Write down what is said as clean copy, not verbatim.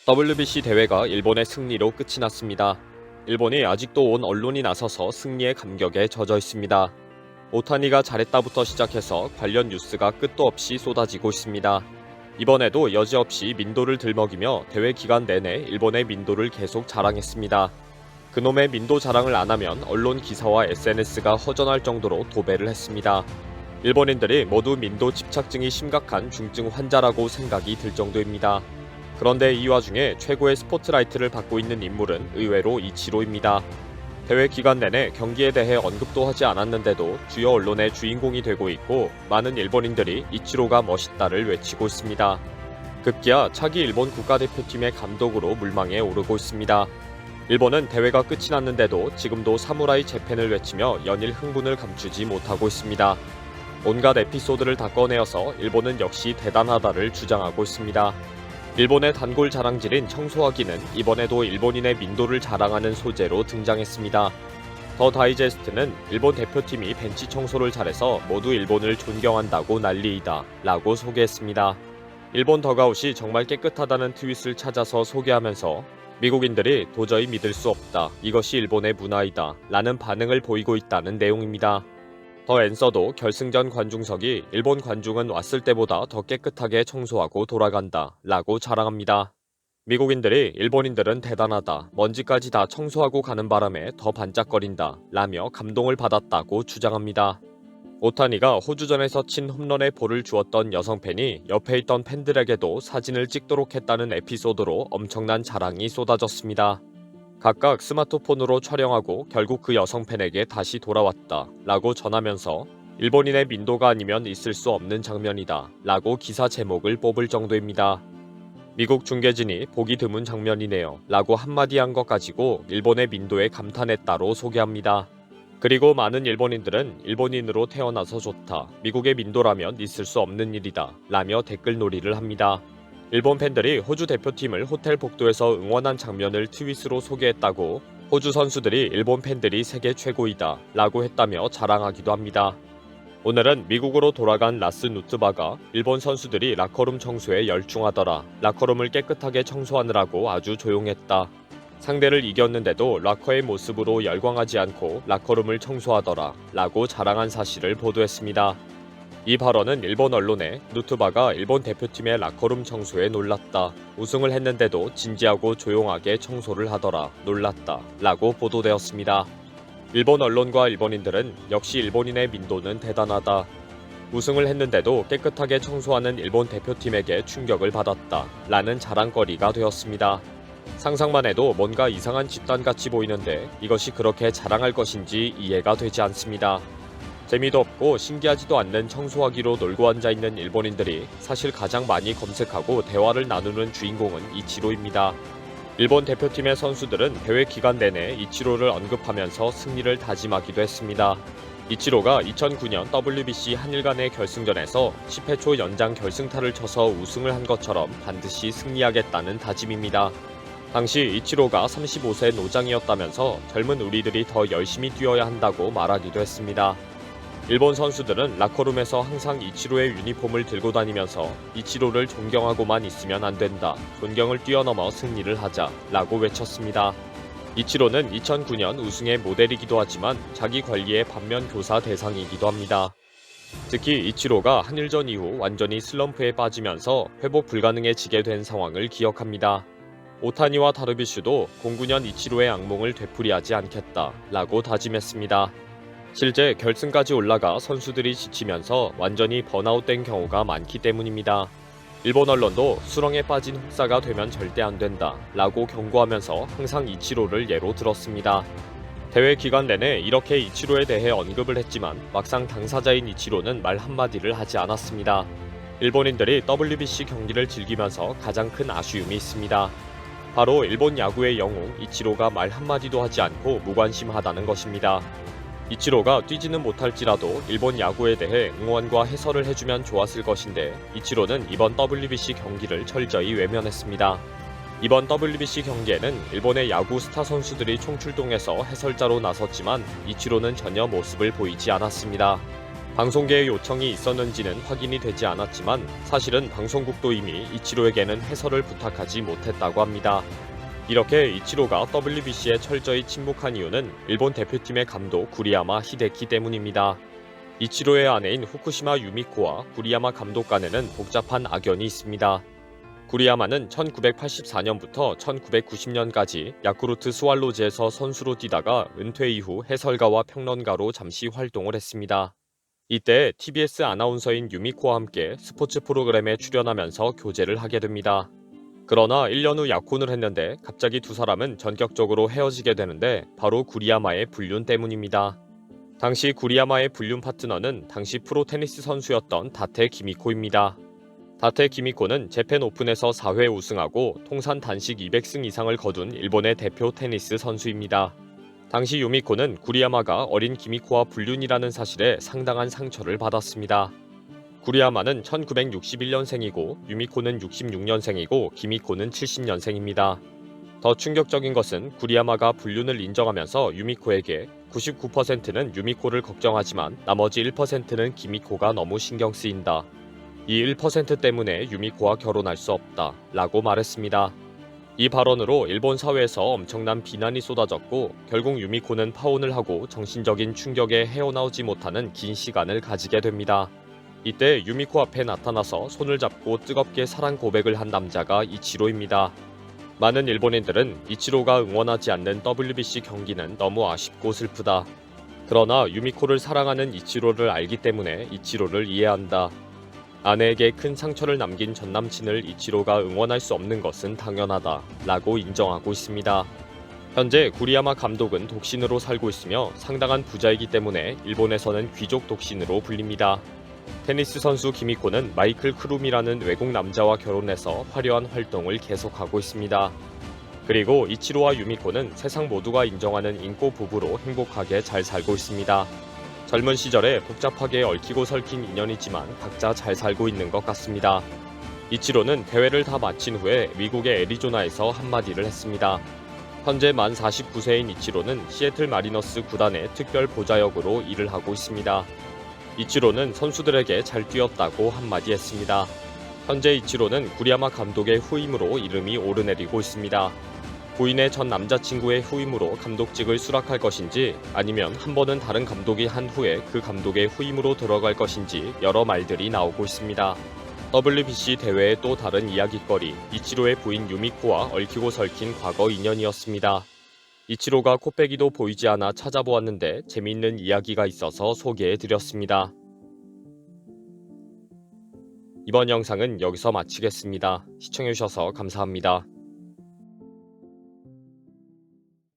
WBC 대회가 일본의 승리로 끝이 났습니다. 일본이 아직도 온 언론이 나서서 승리의 감격에 젖어 있습니다. 오타니가 잘했다부터 시작해서 관련 뉴스가 끝도 없이 쏟아지고 있습니다. 이번에도 여지없이 민도를 들먹이며 대회 기간 내내 일본의 민도를 계속 자랑했습니다. 그놈의 민도 자랑을 안 하면 언론 기사와 SNS가 허전할 정도로 도배를 했습니다. 일본인들이 모두 민도 집착증이 심각한 중증 환자라고 생각이 들 정도입니다. 그런데 이 와중에 최고의 스포트라이트를 받고 있는 인물은 의외로 이치로입니다. 대회 기간 내내 경기에 대해 언급도 하지 않았는데도 주요 언론의 주인공이 되고 있고 많은 일본인들이 이치로가 멋있다를 외치고 있습니다. 급기야 차기 일본 국가대표팀의 감독으로 물망에 오르고 있습니다. 일본은 대회가 끝이 났는데도 지금도 사무라이 재팬을 외치며 연일 흥분을 감추지 못하고 있습니다. 온갖 에피소드를 다 꺼내어서 일본은 역시 대단하다를 주장하고 있습니다. 일본의 단골 자랑질인 청소하기는 이번에도 일본인의 민도를 자랑하는 소재로 등장했습니다. 더 다이제스트는 일본 대표팀이 벤치 청소를 잘해서 모두 일본을 존경한다고 난리이다 라고 소개했습니다. 일본 더가웃이 정말 깨끗하다는 트윗을 찾아서 소개하면서 미국인들이 도저히 믿을 수 없다, 이것이 일본의 문화이다 라는 반응을 보이고 있다는 내용입니다. 더 앤서도 결승전 관중석이 일본 관중은 왔을 때보다 더 깨끗하게 청소하고 돌아간다 라고 자랑합니다. 미국인들이 일본인들은 대단하다, 먼지까지 다 청소하고 가는 바람에 더 반짝거린다 라며 감동을 받았다고 주장합니다. 오타니가 호주전에서 친 홈런에 볼을 주었던 여성 팬이 옆에 있던 팬들에게도 사진을 찍도록 했다는 에피소드로 엄청난 자랑이 쏟아졌습니다. 각각 스마트폰으로 촬영하고 결국 그 여성 팬에게 다시 돌아왔다 라고 전하면서 일본인의 민도가 아니면 있을 수 없는 장면이다 라고 기사 제목을 뽑을 정도입니다. 미국 중계진이 보기 드문 장면이네요 라고 한마디 한 것 가지고 일본의 민도에 감탄했다로 소개합니다. 그리고 많은 일본인들은 일본인으로 태어나서 좋다, 미국의 민도라면 있을 수 없는 일이다 라며 댓글놀이를 합니다. 일본 팬들이 호주 대표팀을 호텔 복도에서 응원한 장면을 트윗으로 소개했다고 호주 선수들이 일본 팬들이 세계 최고이다 라고 했다며 자랑하기도 합니다. 오늘은 미국으로 돌아간 라스 누트바가 일본 선수들이 라커룸 청소에 열중하더라, 라커룸을 깨끗하게 청소하느라고 아주 조용했다, 상대를 이겼는데도 라커의 모습으로 열광하지 않고 라커룸을 청소하더라 라고 자랑한 사실을 보도했습니다. 이 발언은 일본 언론에 누트바가 일본 대표팀의 라커룸 청소에 놀랐다, 우승을 했는데도 진지하고 조용하게 청소를 하더라, 놀랐다 라고 보도되었습니다. 일본 언론과 일본인들은 역시 일본인의 민도는 대단하다, 우승을 했는데도 깨끗하게 청소하는 일본 대표팀에게 충격을 받았다 라는 자랑거리가 되었습니다. 상상만 해도 뭔가 이상한 집단같이 보이는데 이것이 그렇게 자랑할 것인지 이해가 되지 않습니다. 재미도 없고 신기하지도 않는 청소하기로 놀고 앉아있는 일본인들이 사실 가장 많이 검색하고 대화를 나누는 주인공은 이치로입니다. 일본 대표팀의 선수들은 대회 기간 내내 이치로를 언급하면서 승리를 다짐하기도 했습니다. 이치로가 2009년 WBC 한일 간의 결승전에서 10회 초 연장 결승타를 쳐서 우승을 한 것처럼 반드시 승리하겠다는 다짐입니다. 당시 이치로가 35세 노장이었다면서 젊은 우리들이 더 열심히 뛰어야 한다고 말하기도 했습니다. 일본 선수들은 라커룸에서 항상 이치로의 유니폼을 들고 다니면서 이치로를 존경하고만 있으면 안 된다, 존경을 뛰어넘어 승리를 하자 라고 외쳤습니다. 이치로는 2009년 우승의 모델이기도 하지만 자기 관리의 반면 교사 대상이기도 합니다. 특히 이치로가 한일전 이후 완전히 슬럼프에 빠지면서 회복 불가능해지게 된 상황을 기억합니다. 오타니와 다르비슈도 09년 이치로의 악몽을 되풀이하지 않겠다 라고 다짐했습니다. 실제 결승까지 올라가 선수들이 지치면서 완전히 번아웃된 경우가 많기 때문입니다. 일본 언론도 수렁에 빠진 혹사가 되면 절대 안 된다 라고 경고하면서 항상 이치로를 예로 들었습니다. 대회 기간 내내 이렇게 이치로에 대해 언급을 했지만 막상 당사자인 이치로는 말 한마디를 하지 않았습니다. 일본인들이 WBC 경기를 즐기면서 가장 큰 아쉬움이 있습니다. 바로 일본 야구의 영웅 이치로가 말 한마디도 하지 않고 무관심하다는 것입니다. 이치로가 뛰지는 못할지라도 일본 야구에 대해 응원과 해설을 해주면 좋았을 것인데 이치로는 이번 WBC 경기를 철저히 외면했습니다. 이번 WBC 경기에는 일본의 야구 스타 선수들이 총출동해서 해설자로 나섰지만 이치로는 전혀 모습을 보이지 않았습니다. 방송계의 요청이 있었는지는 확인이 되지 않았지만 사실은 방송국도 이미 이치로에게는 해설을 부탁하지 못했다고 합니다. 이렇게 이치로가 WBC에 철저히 침묵한 이유는 일본 대표팀의 감독 구리야마 히데키 때문입니다. 이치로의 아내인 후쿠시마 유미코와 구리야마 감독 간에는 복잡한 악연이 있습니다. 구리야마는 1984년부터 1990년까지 야쿠르트 스왈로즈에서 선수로 뛰다가 은퇴 이후 해설가와 평론가로 잠시 활동을 했습니다. 이때 TBS 아나운서인 유미코와 함께 스포츠 프로그램에 출연하면서 교제를 하게 됩니다. 그러나 1년 후 약혼을 했는데 갑자기 두 사람은 전격적으로 헤어지게 되는데 바로 구리야마의 불륜 때문입니다. 당시 구리야마의 불륜 파트너는 당시 프로 테니스 선수였던 다테 기미코입니다. 다테 기미코는 재팬 오픈에서 4회 우승하고 통산 단식 200승 이상을 거둔 일본의 대표 테니스 선수입니다. 당시 유미코는 구리야마가 어린 기미코와 불륜이라는 사실에 상당한 상처를 받았습니다. 구리야마는 1961년생이고 유미코는 66년생이고 기미코는 70년생입니다. 더 충격적인 것은 구리야마가 불륜을 인정하면서 유미코에게 99%는 유미코를 걱정하지만 나머지 1%는 기미코가 너무 신경 쓰인다. 이 1% 때문에 유미코와 결혼할 수 없다 라고 말했습니다. 이 발언으로 일본 사회에서 엄청난 비난이 쏟아졌고 결국 유미코는 파혼을 하고 정신적인 충격에 헤어나오지 못하는 긴 시간을 가지게 됩니다. 이때 유미코 앞에 나타나서 손을 잡고 뜨겁게 사랑 고백을 한 남자가 이치로입니다. 많은 일본인들은 이치로가 응원하지 않는 WBC 경기는 너무 아쉽고 슬프다. 그러나 유미코를 사랑하는 이치로를 알기 때문에 이치로를 이해한다. 아내에게 큰 상처를 남긴 전남친을 이치로가 응원할 수 없는 것은 당연하다 라고 인정하고 있습니다. 현재 구리야마 감독은 독신으로 살고 있으며 상당한 부자이기 때문에 일본에서는 귀족 독신으로 불립니다. 테니스 선수 기미코는 마이클 크룸이라는 외국 남자와 결혼해서 화려한 활동을 계속하고 있습니다. 그리고 이치로와 유미코는 세상 모두가 인정하는 인고 부부로 행복하게 잘 살고 있습니다. 젊은 시절에 복잡하게 얽히고 설킨 인연이지만 각자 잘 살고 있는 것 같습니다. 이치로는 대회를 다 마친 후에 미국의 애리조나에서 한마디를 했습니다. 현재 만 49세인 이치로는 시애틀 마리너스 구단의 특별 보좌역으로 일을 하고 있습니다. 이치로는 선수들에게 잘 뛰었다고 한마디 했습니다. 현재 이치로는 구리야마 감독의 후임으로 이름이 오르내리고 있습니다. 부인의 전 남자친구의 후임으로 감독직을 수락할 것인지 아니면 한 번은 다른 감독이 한 후에 그 감독의 후임으로 들어갈 것인지 여러 말들이 나오고 있습니다. WBC 대회의 또 다른 이야깃거리, 이치로의 부인 유미코와 얽히고 설킨 과거 인연이었습니다. 이치로가 코빼기도 보이지 않아 찾아보았는데 재미있는 이야기가 있어서 소개해드렸습니다. 이번 영상은 여기서 마치겠습니다. 시청해주셔서 감사합니다.